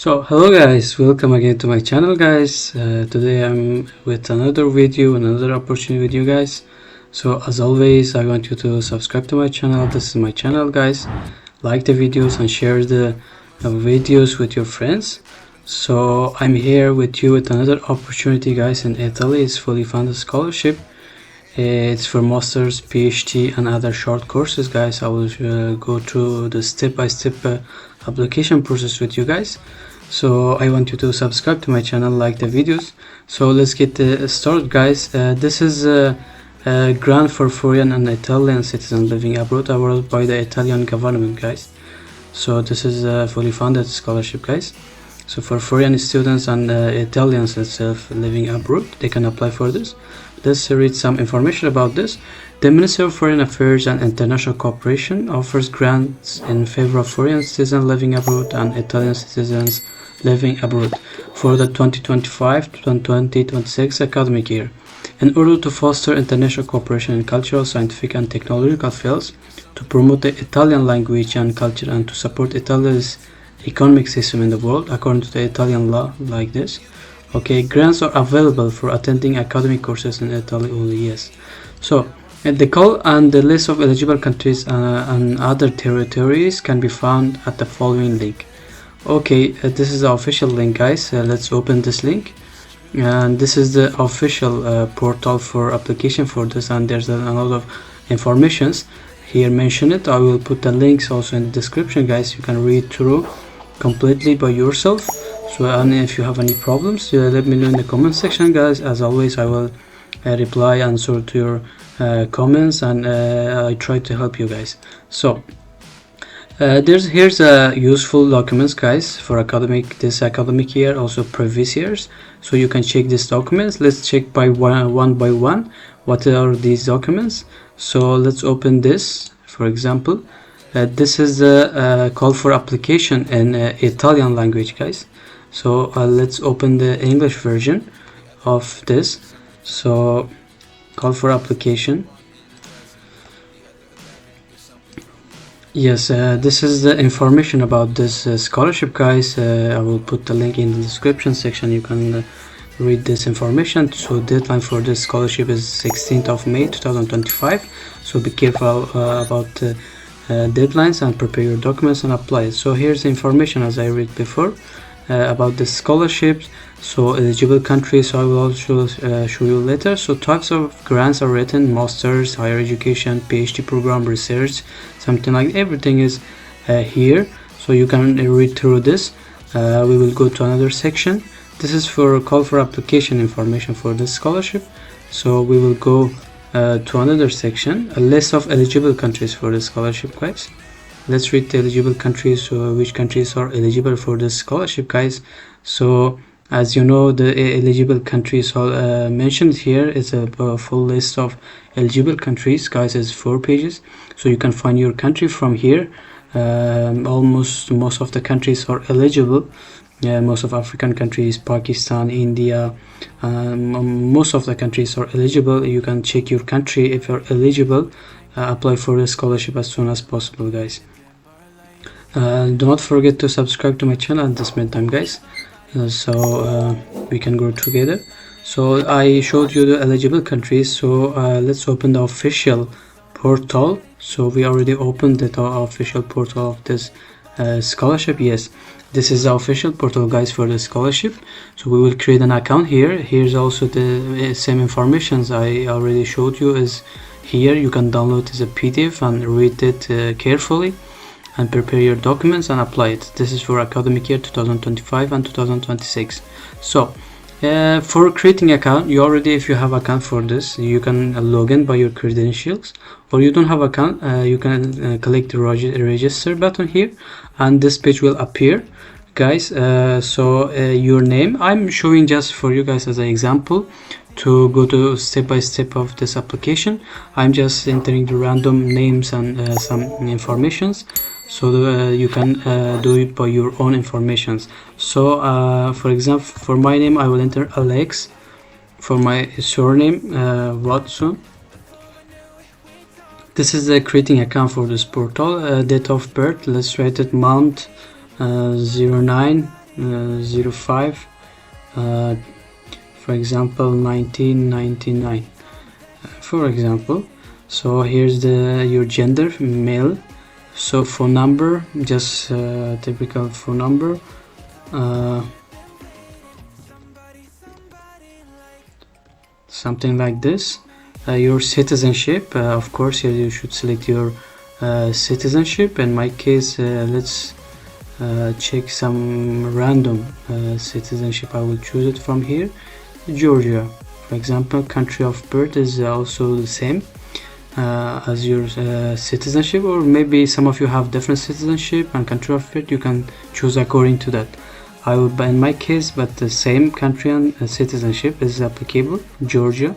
So hello guys, welcome again to my channel guys. Today I'm with another video, another opportunity with you guys. So as always, I want you to subscribe to my channel. This is my channel guys. Like the videos and share the videos with your friends. So I'm here with you with another opportunity guys in Italy. It's fully funded scholarship. It's for masters, PhD and other short courses guys. I will go through the step-by-step application process with you guys. So I want you to subscribe to my channel, like the videos. So let's get started guys. This is a grant for foreign and Italian citizens living abroad awarded by the Italian government guys. So this is a fully funded scholarship guys. So for foreign students and Italians itself living abroad, they can apply for this. Let's read some information about this. The Ministry of Foreign Affairs and International Cooperation offers grants in favor of foreign citizens living abroad and Italian citizens living abroad for the 2025 to 2026 academic year. In order to foster international cooperation in cultural, scientific and technological fields, to promote the Italian language and culture, and to support Italy's economic system in the world according to the Italian law, like this. Okay, grants are available for attending academic courses in Italy only. Yes. So the call and the list of eligible countries and other territories can be found at the following link. Okay, this is the official link guys. Let's open this link, and this is the official portal for application for this, and there's a lot of informations here mentioned. I will put the links also in the description guys. You can read through completely by yourself. So and if you have any problems, let me know in the comment section guys. As always, I will reply, answer to your comments, and I try to help you guys. So here's useful documents guys for this academic year, also previous years, so you can check these documents. Let's check by one by one what are these documents. So let's open this. For example, this is the call for application in Italian language guys. So let's open the English version of this. So call for application. Yes, this is the information about this scholarship guys. I will put the link in the description section. You can read this information. So deadline for this scholarship is 16th of May 2025. So be careful about deadlines and prepare your documents and apply. So here's the information as I read before about the scholarships. So eligible countries, so I will also show you later. So types of grants are written: masters, higher education, PhD program, research, something like everything is here. So you can read through this. We will go to another section. This is for call for application information for this scholarship. So we will go to another section, a list of eligible countries for the scholarship guys. Let's read the eligible countries, which countries are eligible for this scholarship guys. So as you know, the eligible countries are mentioned here. It's a full list of eligible countries guys. It's 4 pages, so you can find your country from here. Most of the countries are eligible. Most of African countries, Pakistan, India, most of the countries are eligible. You can check your country. If you're eligible, apply for the scholarship as soon as possible guys. Do not forget to subscribe to my channel at this meantime guys, so we can grow together. So I showed you the eligible countries. So let's open the official portal. So we already opened the official portal of this scholarship. Yes, this is the official portal guys for the scholarship. So we will create an account here. Here's also the same informations I already showed you is here. You can download as a PDF and read it carefully and prepare your documents and apply it. This is for academic year 2025 and 2026. So for creating account, if you have account for this, you can log in by your credentials, or you don't have account, you can click the register button here, and this page will appear guys. So your name, I'm showing just for you guys as an example to go to step by step of this application. I'm just entering the random names and some informations, so you can do it by your own informations. So for example, for my name I will enter Alex. For my surname Watson. This is the creating account for this portal. Date of birth, let's write it month 09 05, for example 1999, for example. So here's your gender, male. So phone number, just typical phone number. Something like this. Your citizenship, of course here you should select your citizenship. In my case, let's check some random citizenship. I will choose it from here. Georgia, for example. Country of birth is also the same as your citizenship, or maybe some of you have different citizenship and country of birth. You can choose according to that. I will, in my case, but the same country and citizenship is applicable, Georgia.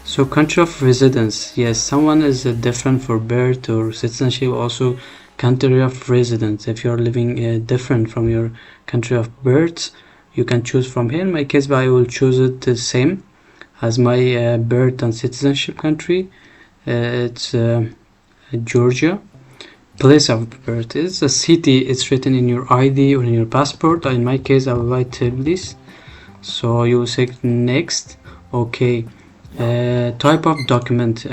So country of residence, yes, someone is different for birth or citizenship. Also country of residence, if you're living different from your country of birth, you can choose from here. In my case, I will choose it the same as my birth and citizenship country. It's Georgia. Place of birth is a city. It's written in your ID or in your passport. In my case, I will write Tbilisi. So you will select next. Okay. Type of document,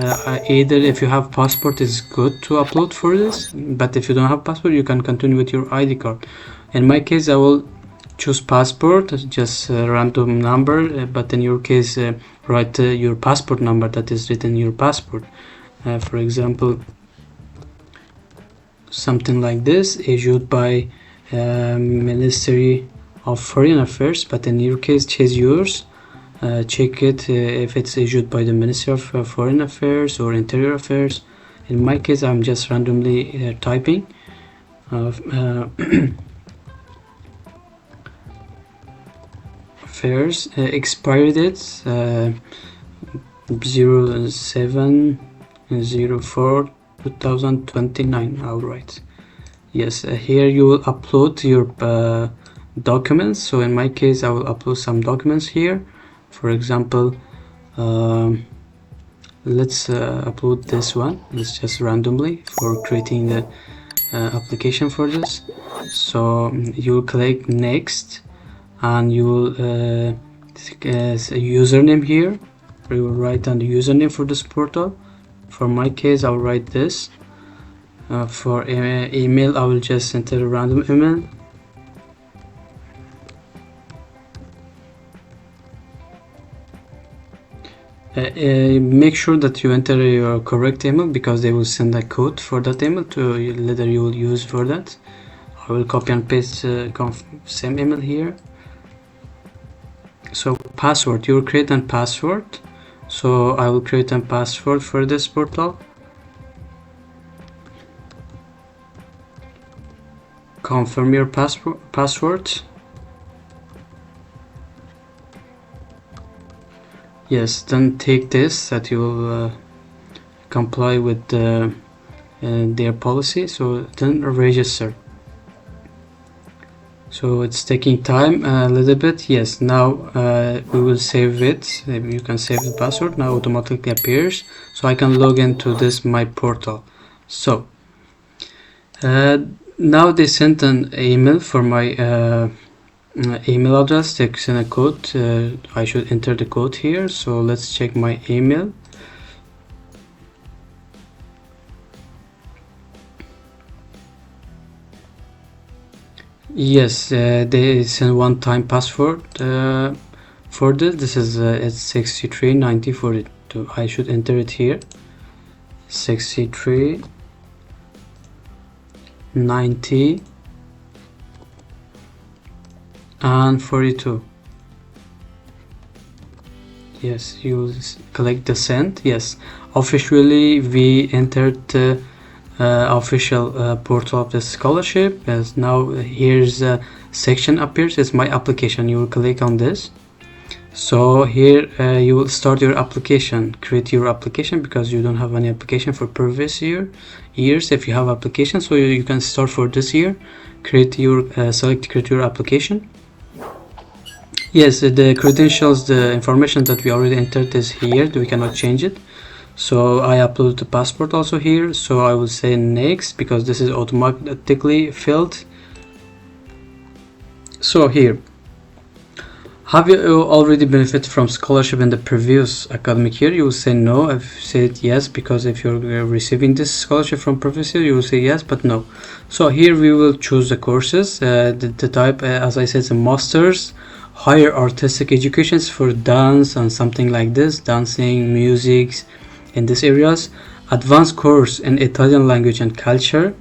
either if you have passport is good to upload for this, but if you don't have passport you can continue with your ID card. In my case I will choose passport, just a random number, but in your case write your passport number that is written in your passport. For example, something like this, issued by Ministry of Foreign Affairs, but in your case choose yours. Check it if it's issued by the Ministry of Foreign Affairs or Interior Affairs. In my case, I'm just randomly typing. Affairs, expiry dates 07/04/2029. All right. Yes, here you will upload your documents. So in my case, I will upload some documents here. For example, let's upload this one. It's just randomly for creating the application for this. So you will click next, and you will a username here. You will write down the username for this portal. For my case, I'll write this. For email, I will just enter a random email. Make sure that you enter your correct email, because they will send a code for that email to later you will use for that. I will copy and paste same email here. So password, you will create a password. So I will create a password for this portal. Confirm your password. Yes, then take this that you will comply with their policy. So then register. So it's taking time a little bit. Yes, now we will save it. You can save the password. Now automatically appears. So I can log into this my portal. So now they sent an email for my email address. They send a code. I should enter the code here. So let's check my email. Yes, they send one-time password for this. This is it's 639042. I should enter it here. 6390 and 42. Yes, you click the send. Yes, officially we entered the official portal of the scholarship. As now here's a section appears. It's my application. You will click on this. So here you will start your application, create your application, because you don't have any application for previous years. If you have application, so you can start for this year. Create your select create your application. Yes, the credentials, the information that we already entered is here. We cannot change it. So I upload the passport also here. So I will say next, because this is automatically filled. So here, have you already benefited from scholarship in the previous academic year? You will say no. I've said yes, because if you're receiving this scholarship from previous year, you will say yes, but no. So here we will choose the courses. The type, as I said, is a master's, higher artistic educations for dance and something like this, dancing, music, in these areas. Advanced course in Italian language and culture.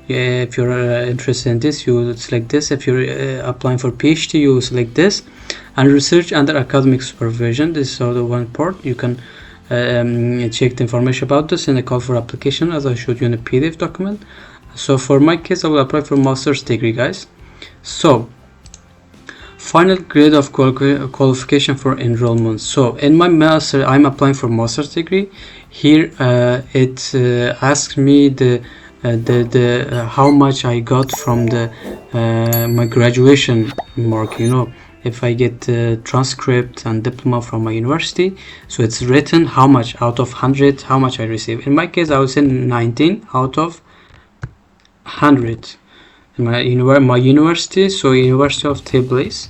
Yeah, if you're interested in this, you will select this. If you're applying for PhD, you will select this. And research under academic supervision, this is the one part. You can check the information about this in the call for application, as I showed you in a PDF document. So for my case, I will apply for master's degree, guys. So final grade of qualification for enrollment. So in my master, I'm applying for master's degree. Here it asks me the how much I got from the my graduation mark, you know, if I get transcript and diploma from my university. So it's written how much out of 100, how much I receive. In my case, I would say 19 out of 100. In my university, so University of Tbilisi,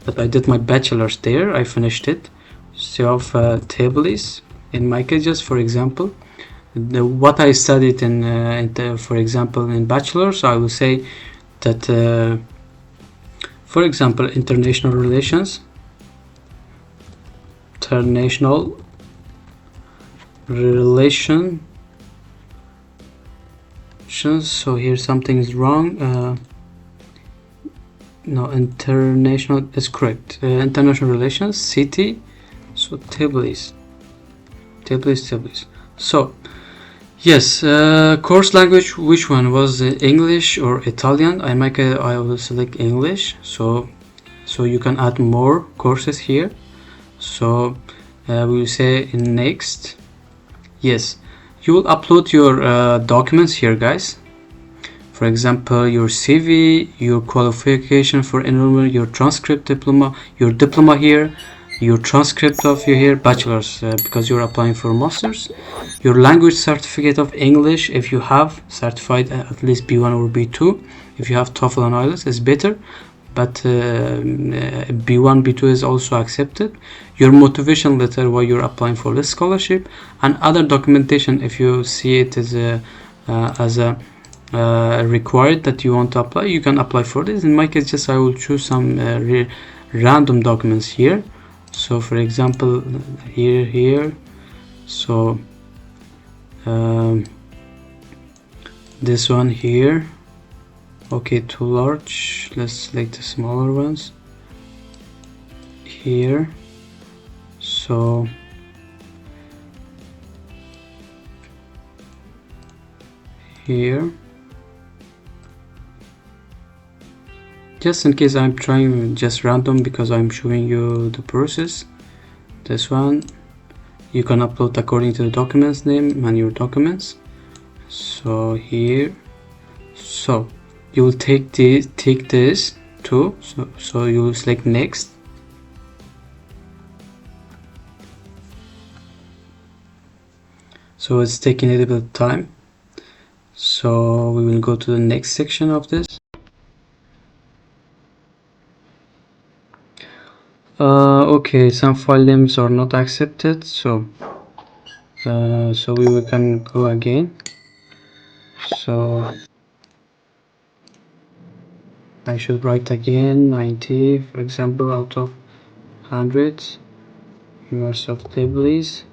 but I did my bachelor's there. I finished it. So of Tbilisi. In my case, just for example, what I studied in for example, in bachelor's, I will say that for example, international relations, so here something is wrong. No, international is correct. International relations, city, so Tbilisi. So yes, course language, which one was English or Italian? I will select English. So you can add more courses here. So we will say in next. Yes, you will upload your documents here, guys. For example, your CV, your qualification for enrollment, your transcript diploma, your diploma here, your transcript of your here bachelor's, because you're applying for masters, your language certificate of English if you have certified at least B1 or B2. If you have TOEFL and IELTS, is better, but B1 B2 is also accepted. Your motivation letter while you're applying for this scholarship, and other documentation if you see it as a required that you want to apply, you can apply for this. In my case, just I will choose some random documents here. So for example, here, so this one here, okay, too large, let's select the smaller ones here. So here, just in case I'm trying just random because I'm showing you the process. This one you can upload according to the documents name and your documents. So here, so you will take this too. So you will select next. So it's taking a little bit of time. So we will go to the next section of this. Okay, some file names are not accepted, so we can go again. So I should write again 90, for example, out of 100. University of Tbilisi.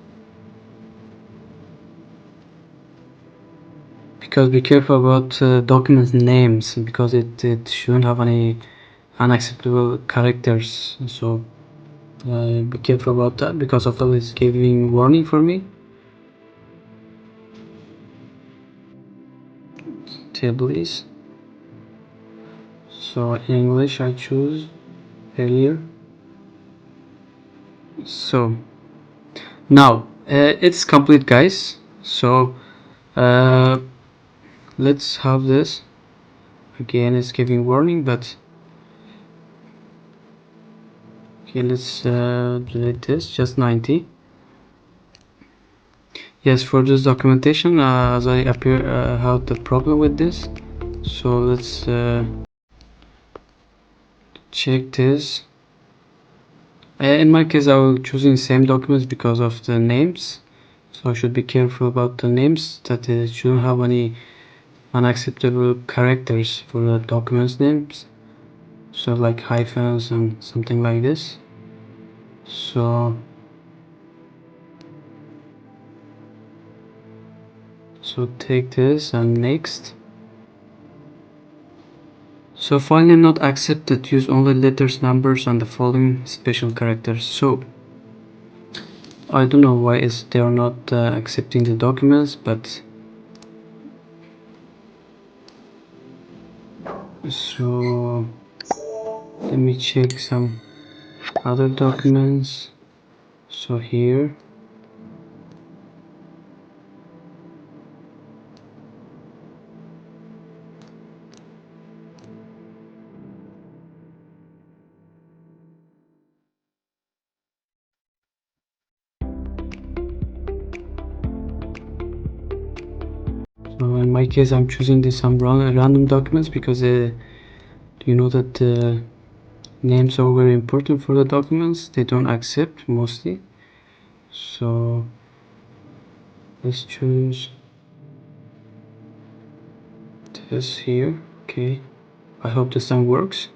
Because be careful about document names, because it shouldn't have any unacceptable characters. So be careful about that, because of that it's giving warning for me. Tbilisi. So in English I choose earlier. So now it's complete, guys. So let's have this again. It's giving warning, but okay, let's delete this. Just 90. Yes, for this documentation, as I had the problem with this, so let's check this. In my case, I will choosing same documents because of the names, so I should be careful about the names, that it shouldn't have any unacceptable characters for the documents names, so like hyphens and something like this. So take this and next. So finally not accepted, use only letters, numbers and the following special characters. So I don't know why they are not accepting the documents, but so let me check some other documents. So here, so in my case I'm choosing some random documents because you know that names are very important for the documents. They don't accept mostly. So let's choose this here. Okay, I hope this time works.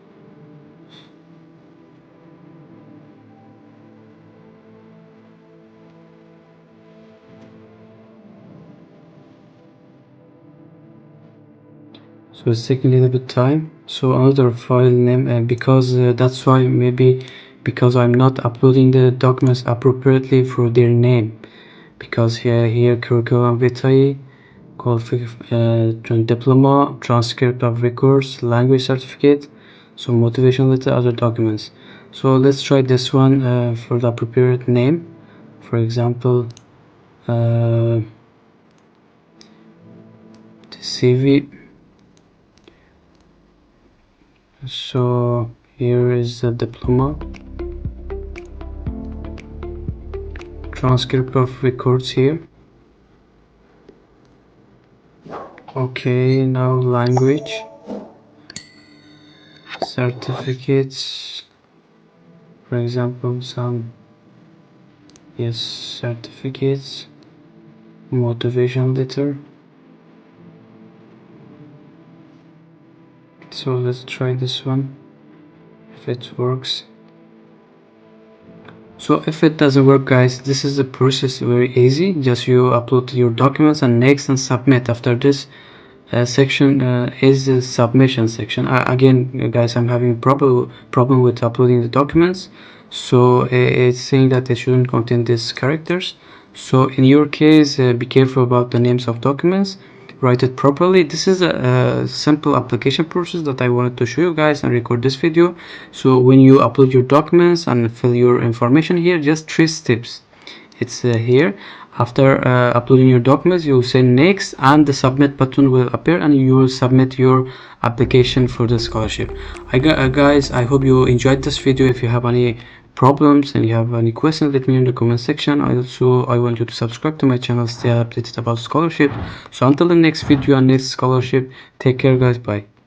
So it's taking a little bit time. So another file name, because that's why maybe because I'm not uploading the documents appropriately for their name, because here curriculum vitae, diploma, transcript of records, language certificate, so motivation letter, other documents. So let's try this one for the appropriate name. For example, the CV. So here is the diploma, transcript of records here. Okay, now language, certificates, for example some certificates, motivation letter. So let's try this one if it works. So if it doesn't work, guys, this is the process, very easy. Just you upload your documents and next and submit. After this section is the submission section. Again guys, I'm having a problem with uploading the documents, so it's saying that they shouldn't contain these characters. So in your case, be careful about the names of documents, write it properly. This is a simple application process that I wanted to show you guys and record this video. So when you upload your documents and fill your information here, just 3 steps. It's here. After uploading your documents, you will say next and the submit button will appear and you will submit your application for the scholarship. Guys, I hope you enjoyed this video. If you have any problems and you have any questions, let me know in the comment section. I want you to subscribe to my channel, stay updated about scholarship. So until the next video and next scholarship, take care guys, bye.